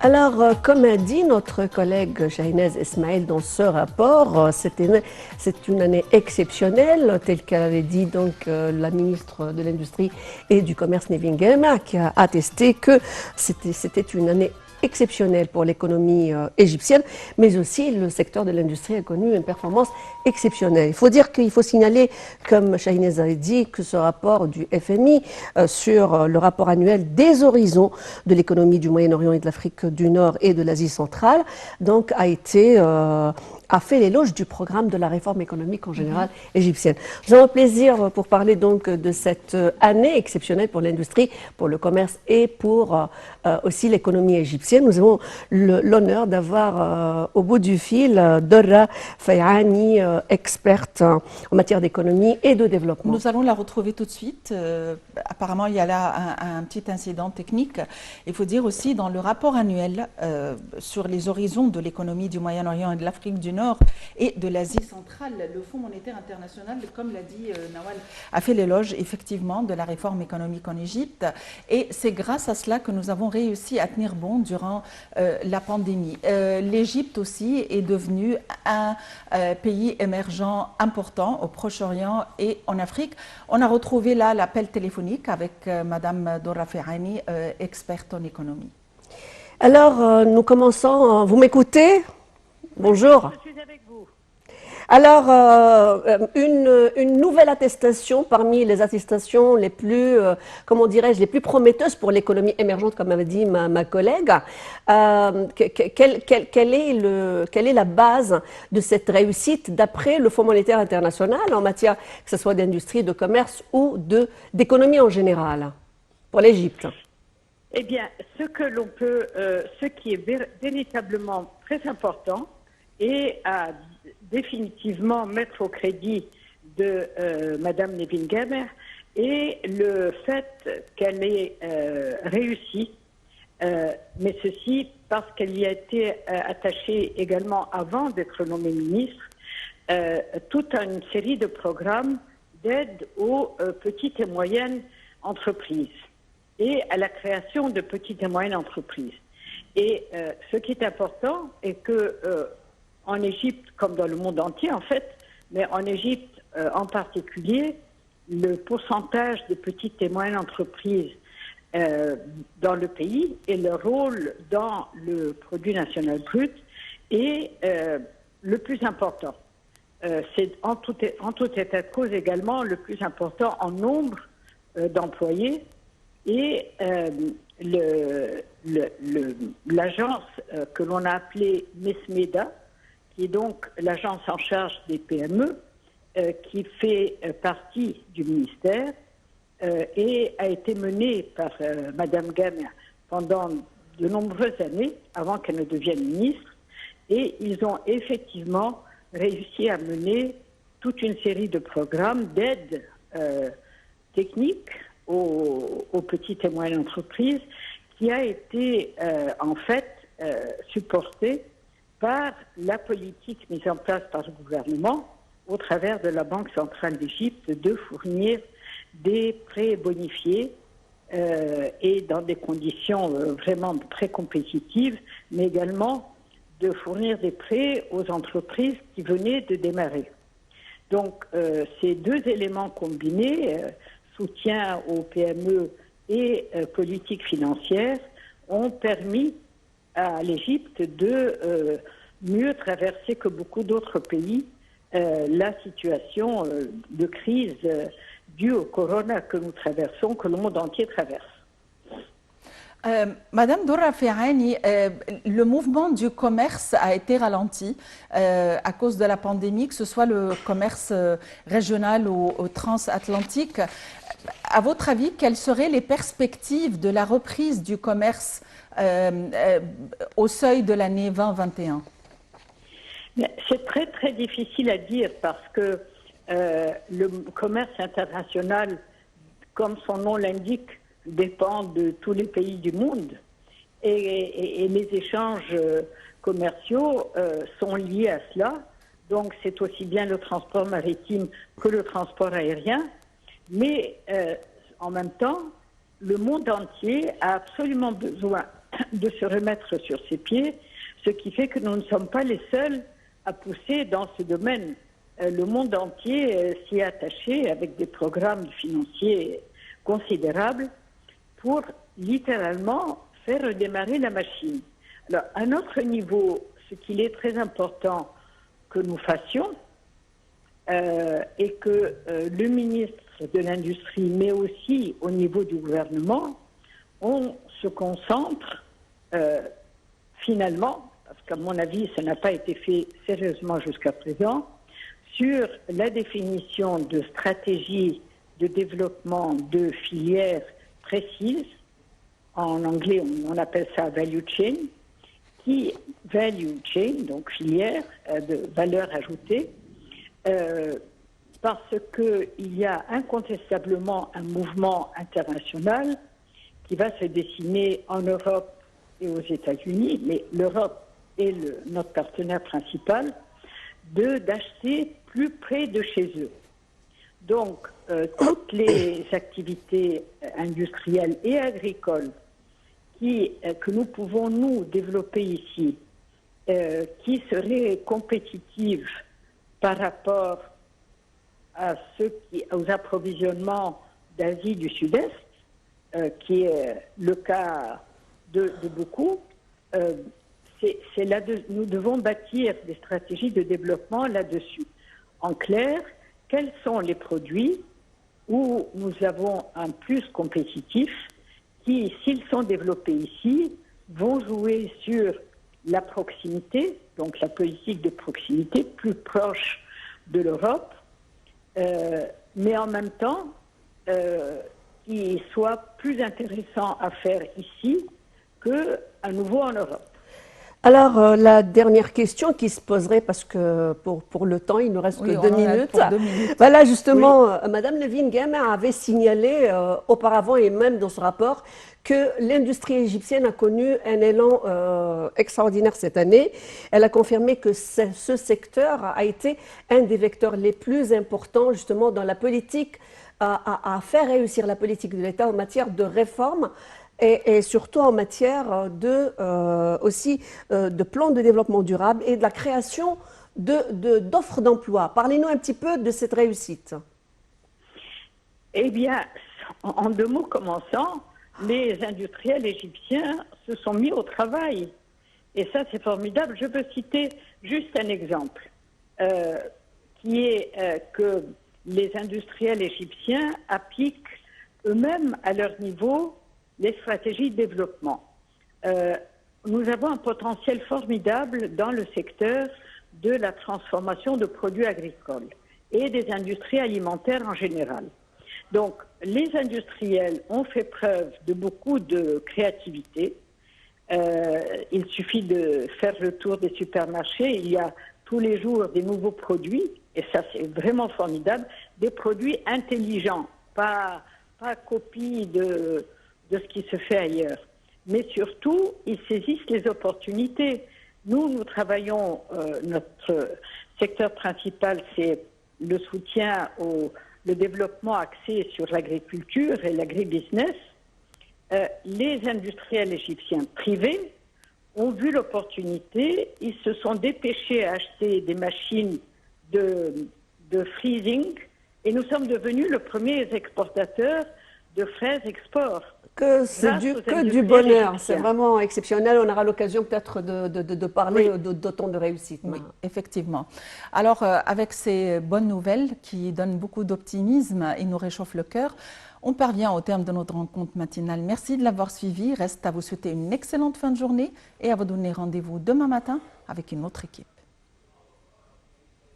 Comme a dit notre collègue Shahinaz Ismail dans ce rapport, c'est une année exceptionnelle, telle qu'avait dit la ministre de l'Industrie et du Commerce, Nevin Guema, qui a attesté que c'était une année exceptionnelle pour l'économie égyptienne, mais aussi le secteur de l'industrie a connu une performance exceptionnelle. Il faut signaler, comme Shahinaz a dit, que ce rapport du FMI sur le rapport annuel des horizons de l'économie du Moyen-Orient et de l'Afrique du Nord et de l'Asie centrale, a fait l'éloge du programme de la réforme économique en général égyptienne. J'ai un plaisir pour parler donc de cette année exceptionnelle pour l'industrie, pour le commerce et pour aussi l'économie égyptienne. Nous avons l'honneur d'avoir au bout du fil Dorra Fayani, experte en matière d'économie et de développement. Nous allons la retrouver tout de suite. Apparemment, il y a là un petit incident technique. Il faut dire aussi, dans le rapport annuel sur les horizons de l'économie du Moyen-Orient et de l'Afrique du Nord et de l'Asie centrale, le Fonds monétaire international, comme l'a dit Nawal, a fait l'éloge effectivement de la réforme économique en Égypte. Et c'est grâce à cela que nous avons réussi à tenir bon durant la pandémie. L'Égypte aussi est devenue un pays émergent important au Proche-Orient et en Afrique. On a retrouvé là l'appel téléphonique avec Madame Dorra Fayani, experte en économie. Alors, nous commençons. Vous m'écoutez? Bonjour. Je suis avec vous. Alors, une nouvelle attestation parmi les attestations les plus, comment dirais-je, les plus prometteuses pour l'économie émergente, comme avait dit ma collègue. Quelle est la base de cette réussite d'après le Fonds monétaire international en matière que ce soit d'industrie, de commerce ou d'économie en général pour l'Égypte? Eh bien, ce qui est véritablement très important et à définitivement mettre au crédit de Madame Nevin Guema est le fait qu'elle ait réussi, mais ceci parce qu'elle y a été attachée également avant d'être nommée ministre, toute une série de programmes d'aide aux petites et moyennes entreprises et à la création de petites et moyennes entreprises. Et ce qui est important est que en Égypte, comme dans le monde entier en fait, mais en Égypte en particulier, le pourcentage de petites et moyennes entreprises dans le pays et leur rôle dans le produit national brut est le plus important. C'est en tout état de cause également le plus important en nombre d'employés. Et l'agence que l'on a appelée MESMEDA, qui est donc l'agence en charge des PME, qui fait partie du ministère et a été menée par Madame Guema pendant de nombreuses années, avant qu'elle ne devienne ministre, et ils ont effectivement réussi à mener toute une série de programmes d'aide technique aux petites et moyennes entreprises qui a été en fait supportée par la politique mise en place par le gouvernement au travers de la Banque centrale d'Égypte de fournir des prêts bonifiés et dans des conditions vraiment très compétitives, mais également de fournir des prêts aux entreprises qui venaient de démarrer. Donc ces deux éléments combinés, soutien aux PME et politique financière, ont permis à l'Égypte de mieux traverser que beaucoup d'autres pays la situation de crise due au corona que nous traversons, que le monde entier traverse. Madame Dorra Fayani, le mouvement du commerce a été ralenti à cause de la pandémie, que ce soit le commerce régional ou transatlantique. À votre avis, quelles seraient les perspectives de la reprise du commerce au seuil de l'année 2021? C'est très très difficile à dire parce que le commerce international, comme son nom l'indique, dépend de tous les pays du monde et les échanges commerciaux sont liés à cela. Donc c'est aussi bien le transport maritime que le transport aérien. Mais en même temps, le monde entier a absolument besoin de se remettre sur ses pieds, ce qui fait que nous ne sommes pas les seuls à pousser dans ce domaine. Le monde entier s'y est attaché avec des programmes financiers considérables pour littéralement faire redémarrer la machine. Alors, à notre niveau, ce qu'il est très important que nous fassions, et que le ministre de l'Industrie, mais aussi au niveau du gouvernement, on se concentre finalement, parce qu'à mon avis, ça n'a pas été fait sérieusement jusqu'à présent, sur la définition de stratégies de développement de filières précises. En anglais, on appelle ça value chain, donc filière de valeur ajoutée, parce qu'il y a incontestablement un mouvement international qui va se dessiner en Europe et aux États-Unis, mais l'Europe est notre partenaire principal, d'acheter plus près de chez eux. Donc, toutes les activités industrielles et agricoles que nous pouvons, nous, développer ici, qui seraient compétitives par rapport aux approvisionnements d'Asie du Sud-Est, qui est le cas de beaucoup, nous devons bâtir des stratégies de développement là-dessus. En clair, quels sont les produits où nous avons un plus compétitif qui, s'ils sont développés ici, vont jouer sur la proximité, donc la politique de proximité plus proche de l'Europe, mais en même temps, qui soit plus intéressant à faire ici qu'à nouveau en Europe. Alors, la dernière question qui se poserait, parce que pour le temps, il nous reste que 2 minutes. 2 minutes. Voilà, justement, Madame Levine-Ghem avait signalé auparavant et même dans ce rapport que l'industrie égyptienne a connu un élan extraordinaire cette année. Elle a confirmé que ce secteur a été un des vecteurs les plus importants justement dans la politique, à faire réussir la politique de l'État en matière de réforme. Et surtout en matière aussi de plans de développement durable et de la création d'offres d'emploi. Parlez-nous un petit peu de cette réussite. Eh bien, en 2 mots commençant, les industriels égyptiens se sont mis au travail. Et ça, c'est formidable. Je veux citer juste un exemple, qui est que les industriels égyptiens appliquent eux-mêmes à leur niveau les stratégies de développement. Nous avons un potentiel formidable dans le secteur de la transformation de produits agricoles et des industries alimentaires en général. Donc, les industriels ont fait preuve de beaucoup de créativité. Il suffit de faire le tour des supermarchés. Il y a tous les jours des nouveaux produits, et ça c'est vraiment formidable, des produits intelligents, pas copie de ce qui se fait ailleurs. Mais surtout, ils saisissent les opportunités. Nous travaillons, notre secteur principal, c'est le soutien le développement axé sur l'agriculture et l'agribusiness. Les industriels égyptiens privés ont vu l'opportunité, ils se sont dépêchés à acheter des machines de freezing et nous sommes devenus le premier exportateur de fraises export. C'est du bonheur, c'est vraiment exceptionnel. On aura l'occasion peut-être de parler d'autant de réussite. Oui, effectivement. Alors, avec ces bonnes nouvelles qui donnent beaucoup d'optimisme et nous réchauffent le cœur, on parvient au terme de notre rencontre matinale. Merci de l'avoir suivi. Reste à vous souhaiter une excellente fin de journée et à vous donner rendez-vous demain matin avec une autre équipe.